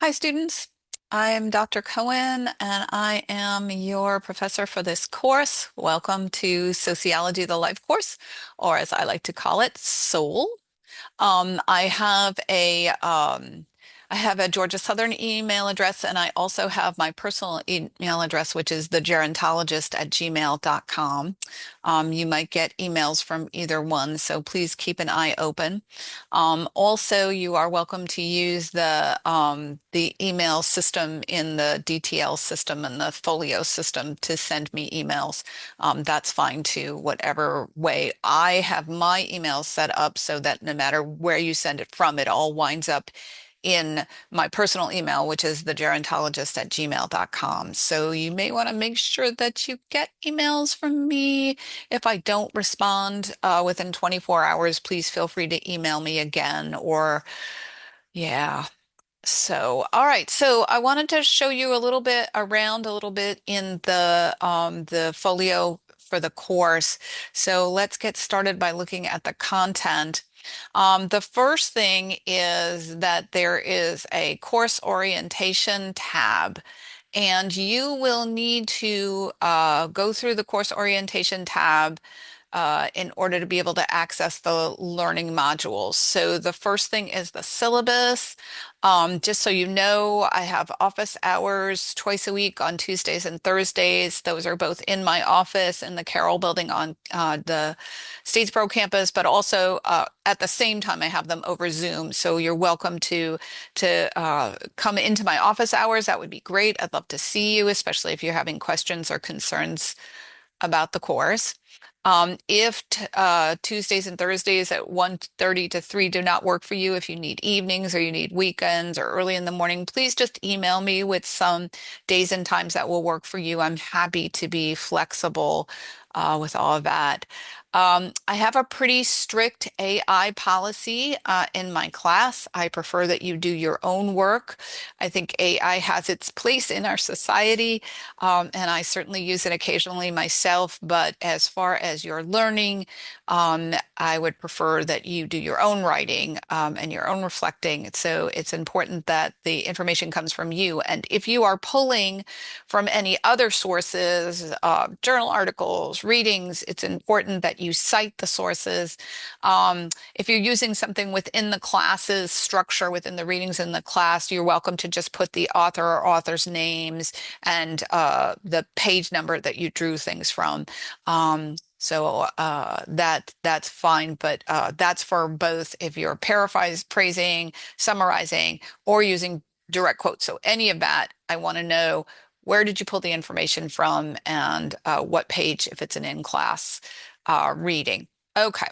Hi, students. I'm Dr. Cohen, and I am your professor for this course. Welcome to Sociology, the Life course, or as I like to call it, SOUL. Um, I have a um, I have a Georgia Southern email address, and I also have my personal email address, which is thegerontologist@gmail.com. You might get emails from either one, so please keep an eye open. Also, you are welcome to use the email system in the DTL system and the Folio system to send me emails. That's fine too, whatever way. I have my email set up so that no matter where you send it from, it all winds up in my personal email, which is thegerontologist@gmail.com. So you may want to make sure that you get emails from me. If I don't respond within 24 hours, please feel free to email me again or yeah. So, all right. So I wanted to show you a little bit around a little bit in the folio for the course. So let's get started by looking at the content. The first thing is that there is a course orientation tab, and you will need to go through the course orientation tab in order to be able to access the learning modules. So the first thing is the syllabus. Just so you know, I have office hours twice a week on Tuesdays and Thursdays. Those are both in my office in the Carroll building on the Statesboro campus, but also at the same time I have them over Zoom. So you're welcome to come into my office hours. That would be great. I'd love to see you, especially if you're having questions or concerns about the course. If Tuesdays and Thursdays at 1:30 to 3 do not work for you, if you need evenings or you need weekends or early in the morning, please just email me with some days and times that will work for you. I'm happy to be flexible with all of that. I have a pretty strict AI policy in my class. I prefer that you do your own work. I think AI has its place in our society, and I certainly use it occasionally myself. But as far as your learning, I would prefer that you do your own writing and your own reflecting. So it's important that the information comes from you. And if you are pulling from any other sources, journal articles, readings, it's important that you cite the sources. If you're using something within the class's structure, within the readings in the class, you're welcome to just put the author or author's names and the page number that you drew things from. That's fine, but that's for both if you're paraphrasing, summarizing, or using direct quotes. So any of that, I want to know where did you pull the information from and what page if it's an in-class reading. Okay,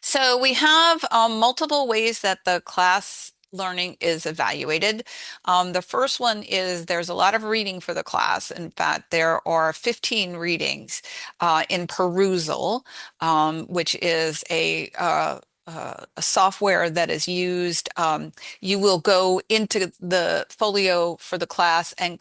so we have multiple ways that the class learning is evaluated. The first one is there's a lot of reading for the class. In fact, there are 15 readings in Perusal, which is a software that is used. You will go into the folio for the class and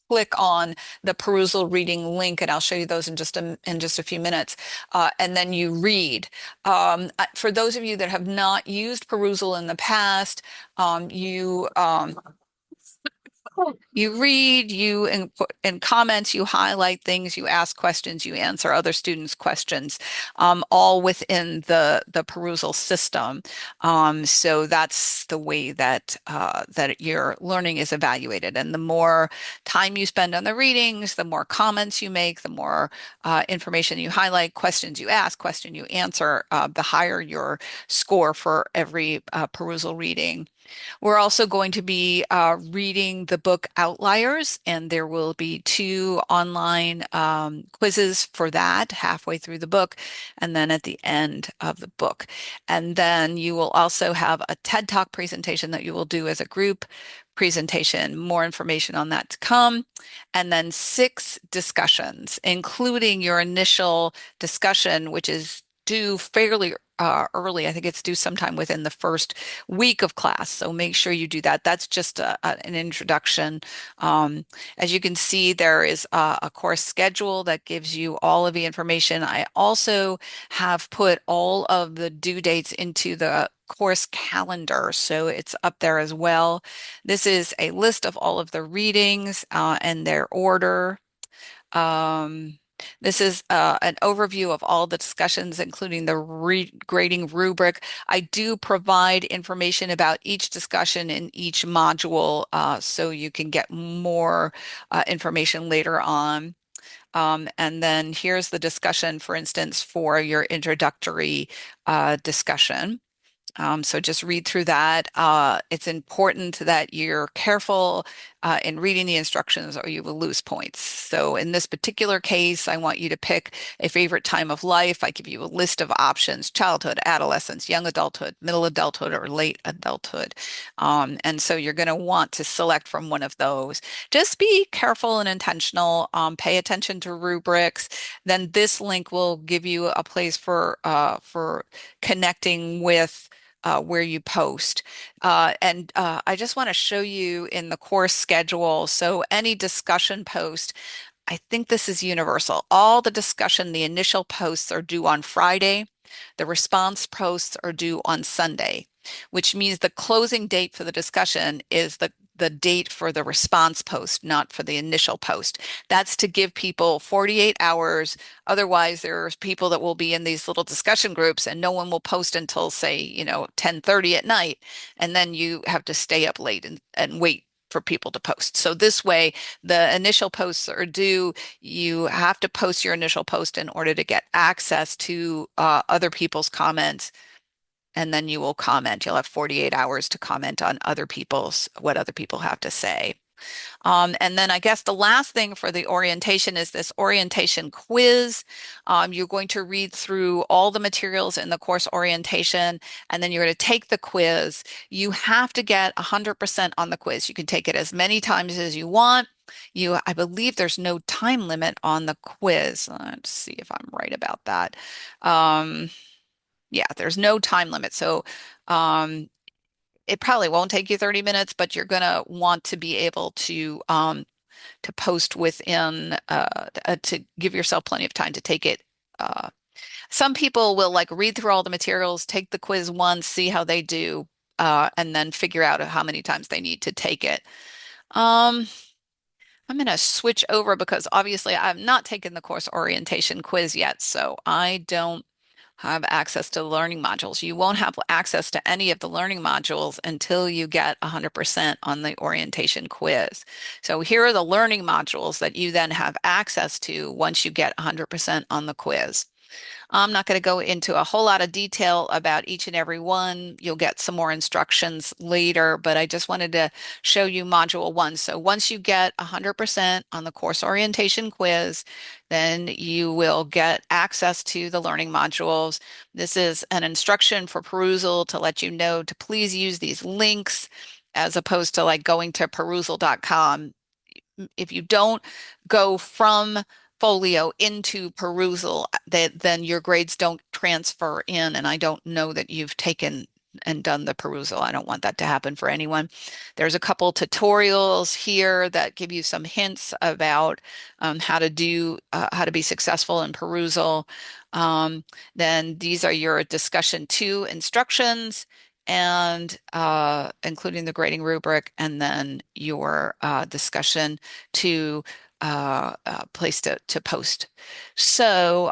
click on the Perusal reading link, and I'll show you those in just a few minutes. And then you read. For those of you that have not used Perusal in the past, you read, in comments, you highlight things, you ask questions, you answer other students' questions, all within the Perusal system. So that's the way that your learning is evaluated. And the more time you spend on the readings, the more comments you make, the more information you highlight, questions you ask, question you answer, the higher your score for every Perusal reading. We're also going to be reading the book Outliers, and there will be two online quizzes for that halfway through the book and then at the end of the book. And then you will also have a TED Talk presentation that you will do as a group presentation. More information on that to come. And then 6 discussions, including your initial discussion, which is due fairly early. I think it's due sometime within the first week of class. So make sure you do that. That's just an introduction. Um, as you can see, there is a course schedule that gives you all of the information. I also have put all of the due dates into the course calendar, so it's up there as well. This is a list of all of the readings and their order. Um, this is an overview of all the discussions, including the re grading rubric. I do provide information about each discussion in each module, so you can get more information later on. And then here's the discussion, for instance, for your introductory discussion. So just read through that. It's important that you're careful in reading the instructions or you will lose points. So in this particular case, I want you to pick a favorite time of life. I give you a list of options: childhood, adolescence, young adulthood, middle adulthood, or late adulthood. And so you're going to want to select from one of those. Just be careful and intentional. Pay attention to rubrics. Then this link will give you a place for connecting with where you post. And I just want to show you in the course schedule. So any discussion post, I think this is universal. All the discussion, the initial posts are due on Friday. The response posts are due on Sunday, which means the closing date for the discussion is the date for the response post, not for the initial post. That's to give people 48 hours. Otherwise, there's people that will be in these little discussion groups and no one will post until, say, 10:30 at night. And then you have to stay up late and wait for people to post. So this way, the initial posts are due. You have to post your initial post in order to get access to other people's comments, and then you will comment. You'll have 48 hours to comment on what other people have to say. And then I guess the last thing for the orientation is this orientation quiz. You're going to read through all the materials in the course orientation, and then you're going to take the quiz. You have to get 100% on the quiz. You can take it as many times as you want. I believe there's no time limit on the quiz. Let's see if I'm right about that. Um, yeah, there's no time limit. So um, it probably won't take you 30 minutes, but you're going to want to be able to post within to give yourself plenty of time to take it. Some people will like read through all the materials, take the quiz once, see how they do, and then figure out how many times they need to take it. Um, I'm going to switch over because obviously I've not taken the course orientation quiz yet, so I don't have access to the learning modules. You won't have access to any of the learning modules until you get 100% on the orientation quiz. So here are the learning modules that you then have access to once you get 100% on the quiz. I'm not going to go into a whole lot of detail about each and every one. You'll get some more instructions later, but I just wanted to show you module one. So once you get 100% on the course orientation quiz, then you will get access to the learning modules. This is an instruction for perusal to let you know to please use these links as opposed to like going to perusal.com. If you don't go from folio into perusal, then your grades don't transfer in, and I don't know that you've taken and done the perusal. I don't want that to happen for anyone. There's a couple tutorials here that give you some hints about how to be successful in perusal. Then these are your discussion 2 instructions, and including the grading rubric, and then your discussion to place to post. So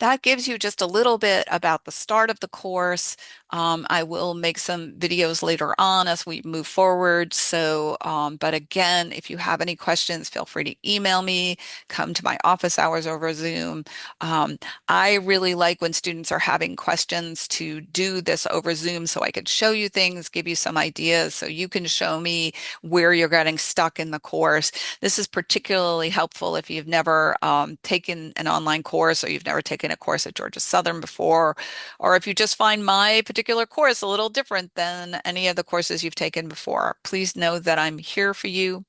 that gives you just a little bit about the start of the course. I will make some videos later on as we move forward. So, but again, if you have any questions, feel free to email me, come to my office hours over Zoom. I really like when students are having questions to do this over Zoom so I could show you things, give you some ideas so you can show me where you're getting stuck in the course. This is particularly helpful if you've never taken an online course or you've never taken a course at Georgia Southern before, or if you just find my particular course a little different than any of the courses you've taken before. Please know that I'm here for you.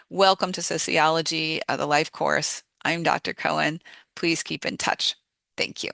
Welcome to Sociology, the Life course. I'm Dr. Cohen. please keep in touch. Thank you.